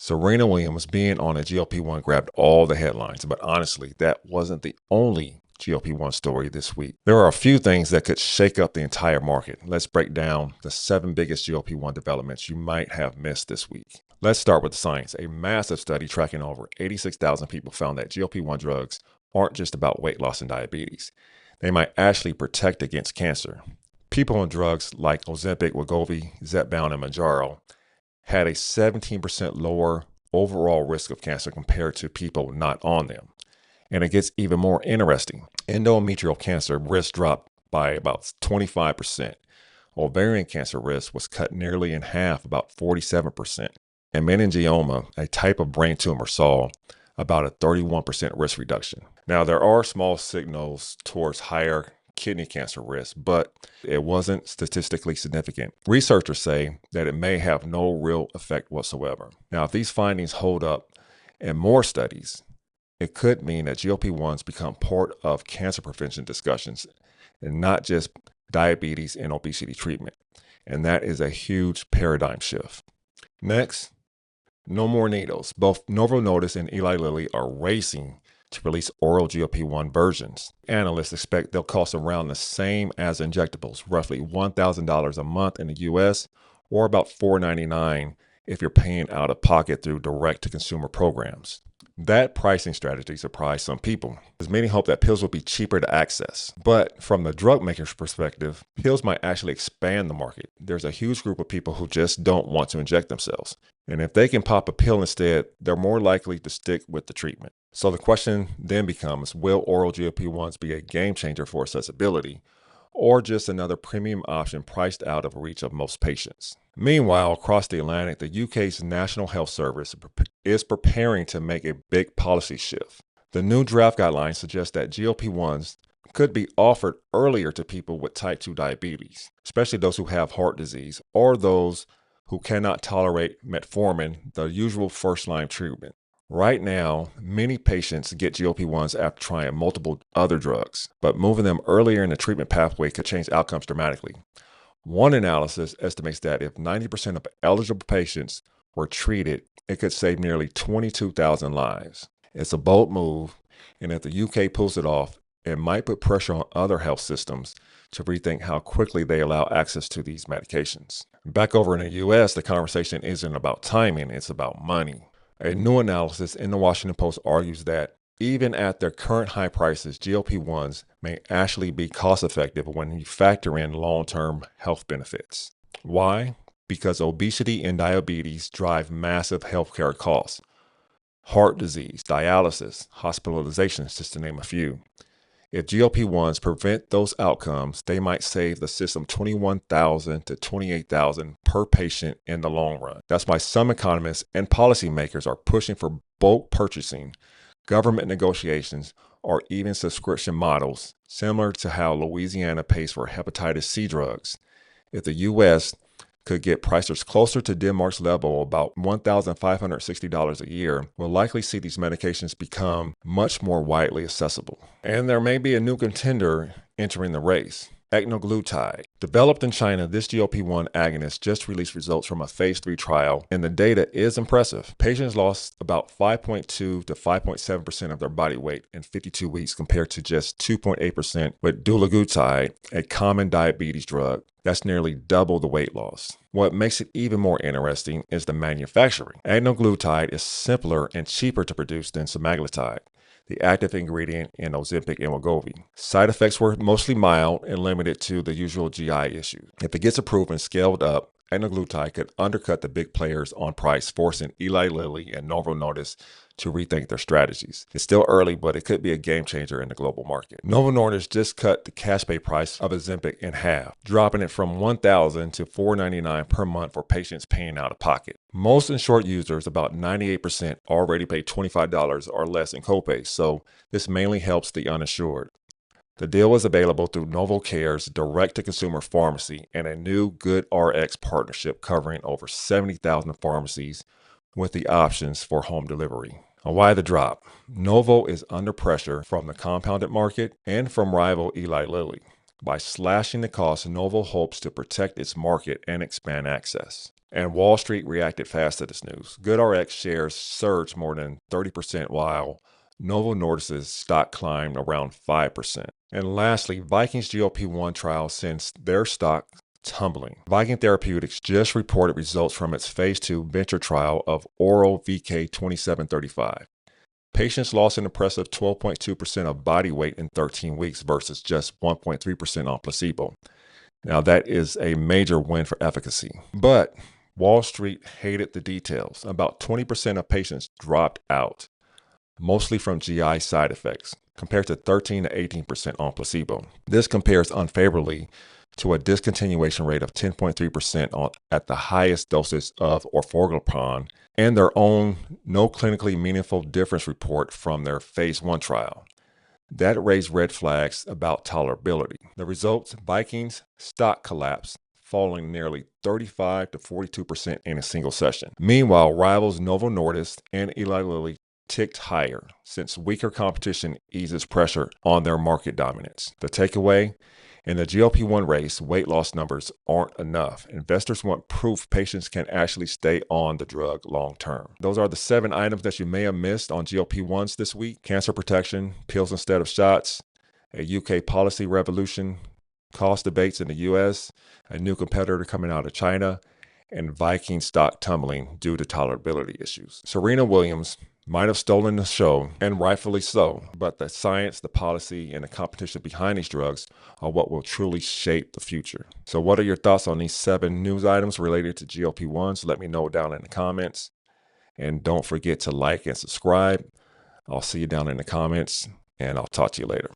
Serena Williams being on a GLP-1 grabbed all the headlines, but honestly, that wasn't the only GLP-1 story this week. There are a few things that could shake up the entire market. Let's break down the 7 biggest GLP-1 developments you might have missed this week. Let's start with the science. A massive study tracking over 86,000 people found that GLP-1 drugs aren't just about weight loss and diabetes. They might actually protect against cancer. People on drugs like Ozempic, Wegovy, Zepbound, and Mounjaro had a 17% lower overall risk of cancer compared to people not on them. And it gets even more interesting. Endometrial cancer risk dropped by about 25%. Ovarian cancer risk was cut nearly in half, about 47%. And meningioma, a type of brain tumor, saw about a 31% risk reduction. Now, there are small signals towards higher kidney cancer risk, but it wasn't statistically significant. Researchers say that it may have no real effect whatsoever. Now, if these findings hold up in more studies, it could mean that GLP-1s become part of cancer prevention discussions and not just diabetes and obesity treatment. And that is a huge paradigm shift. Next, no more needles. Both Novo Nordisk and Eli Lilly are racing to release oral GLP-1 versions. Analysts expect they'll cost around the same as injectables, roughly $1,000 a month in the US, or about $499 if you're paying out of pocket through direct-to-consumer programs. That pricing strategy surprised some people, as many hope that pills will be cheaper to access. But from the drug maker's perspective, pills might actually expand the market. There's a huge group of people who just don't want to inject themselves. And if they can pop a pill instead, they're more likely to stick with the treatment. So the question then becomes, will oral GLP-1s be a game changer for accessibility, or just another premium option priced out of reach of most patients? Meanwhile, across the Atlantic, the UK's National Health Service is preparing to make a big policy shift. The new draft guidelines suggest that GLP-1s could be offered earlier to people with type 2 diabetes, especially those who have heart disease or those who cannot tolerate metformin, the usual first-line treatment. Right now, many patients get GLP-1s after trying multiple other drugs, but moving them earlier in the treatment pathway could change outcomes dramatically. One analysis estimates that if 90% of eligible patients were treated, it could save nearly 22,000 lives. It's a bold move, and if the UK pulls it off, it might put pressure on other health systems to rethink how quickly they allow access to these medications. Back over in the US, the conversation isn't about timing, it's about money. A new analysis in the Washington Post argues that even at their current high prices, GLP-1s may actually be cost-effective when you factor in long-term health benefits. Why? Because obesity and diabetes drive massive healthcare costs. Heart disease, dialysis, hospitalizations, just to name a few. If GLP-1s prevent those outcomes, they might save the system $21,000 to $28,000 per patient in the long run. That's why some economists and policymakers are pushing for bulk purchasing, government negotiations, or even subscription models, similar to how Louisiana pays for hepatitis C drugs. If the U.S. could get prices closer to Denmark's level, about $1,560 a year, we'll likely see these medications become much more widely accessible. And there may be a new contender entering the race. Ecnoglutide. Developed in China, this GLP-1 agonist just released results from a phase 3 trial, and the data is impressive. Patients lost about 5.2 to 5.7% of their body weight in 52 weeks compared to just 2.8% with dulaglutide, a common diabetes drug. That's nearly double the weight loss. What makes it even more interesting is the manufacturing. Ecnoglutide is simpler and cheaper to produce than semaglutide, the active ingredient in Ozempic and Wegovy. Side effects were mostly mild and limited to the usual GI issues. If it gets approved and scaled up, Ecnoglutide could undercut the big players on price, forcing Eli Lilly and Novo Nordisk to rethink their strategies. It's still early, but it could be a game changer in the global market. Novo Nordisk just cut the cash pay price of Ozempic in half, dropping it from $1,000 to $499 per month for patients paying out of pocket. Most insured users, about 98%, already pay $25 or less in copays, so this mainly helps the uninsured. The deal is available through Novo Care's direct-to-consumer pharmacy and a new GoodRx partnership covering over 70,000 pharmacies with the options for home delivery. Why the drop? Novo is under pressure from the compounded market and from rival Eli Lilly. By slashing the cost, Novo hopes to protect its market and expand access. And Wall Street reacted fast to this news. GoodRx shares surged more than 30%, while Novo Nordisk's stock climbed around 5%. And lastly, Viking's GLP-1 trial sends their stock tumbling. Viking Therapeutics just reported results from its phase 2 venture trial of oral VK2735. Patients lost an impressive 12.2% of body weight in 13 weeks versus just 1.3% on placebo. Now, that is a major win for efficacy. But Wall Street hated the details. About 20% of patients dropped out, mostly from GI side effects, compared to 13 to 18% on placebo. This compares unfavorably to a discontinuation rate of 10.3% at the highest doses of orforglipron and their own no clinically meaningful difference report from their phase 1 trial. That raised red flags about tolerability. The results, Viking's stock collapse, falling nearly 35 to 42% in a single session. Meanwhile, rivals Novo Nordisk and Eli Lilly ticked higher since weaker competition eases pressure on their market dominance. The takeaway, in the GLP-1 race, weight loss numbers aren't enough. Investors want proof patients can actually stay on the drug long term. Those are the 7 items that you may have missed on GLP-1s this week: cancer protection, pills instead of shots, a UK policy revolution, cost debates in the US, a new competitor coming out of China, and Viking stock tumbling due to tolerability issues. Serena Williams might have stolen the show, and rightfully so, but the science, the policy, and the competition behind these drugs are what will truly shape the future. So what are your thoughts on these 7 news items related to GLP-1s? Let me know down in the comments. And don't forget to like and subscribe. I'll see you down in the comments, and I'll talk to you later.